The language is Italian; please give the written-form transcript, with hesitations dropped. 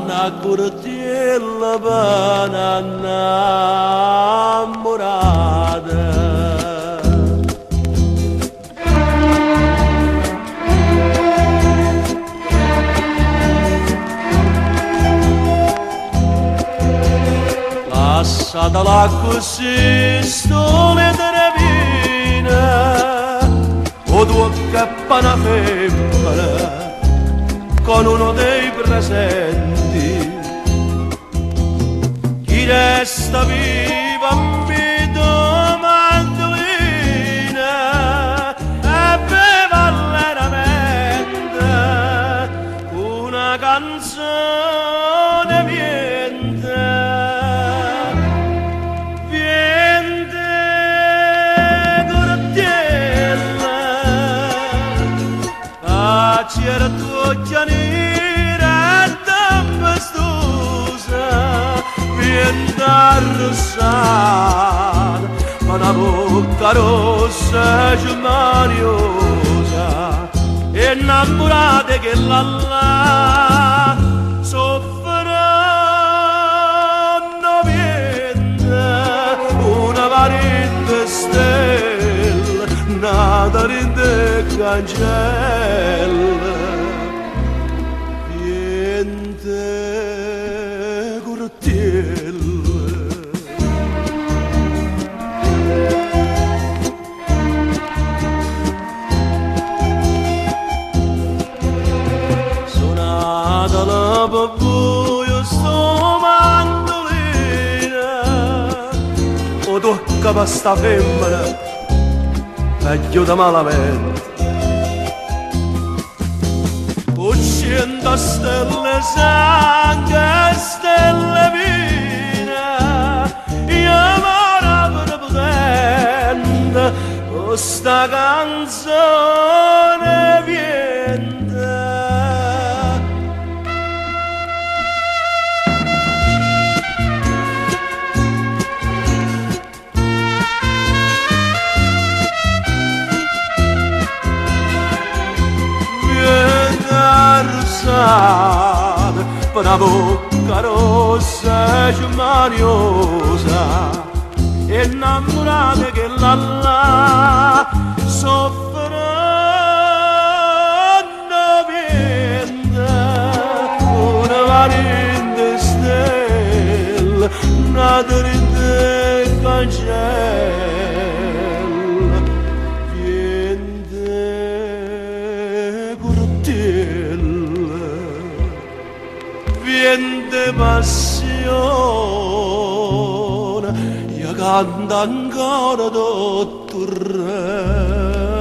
una cortiella per innamorata. Lasciatela così, stole terapina, o tu che pana femmina, con uno dei presenti. Chi resta viva mi mandolina e beva veramente una canzone viente. C'era tua chianera tempestosa, viene arrossata, ma una bocca rossa e maniosa, innamorata che là soffrono viene una varita stella, nata in de cancella. Suonata la buio sto mandolina, o tocca per sta femmina, meglio da malamente. Uscendo stelle sangue, stelle vine, io amore potente, questa canzone viene. Per una bocca rossa e maniosa, innamorata che là soffrono viene una varita stella, nata in de cancella, viene cortella. Viente passione, io canto ancora tutto il re.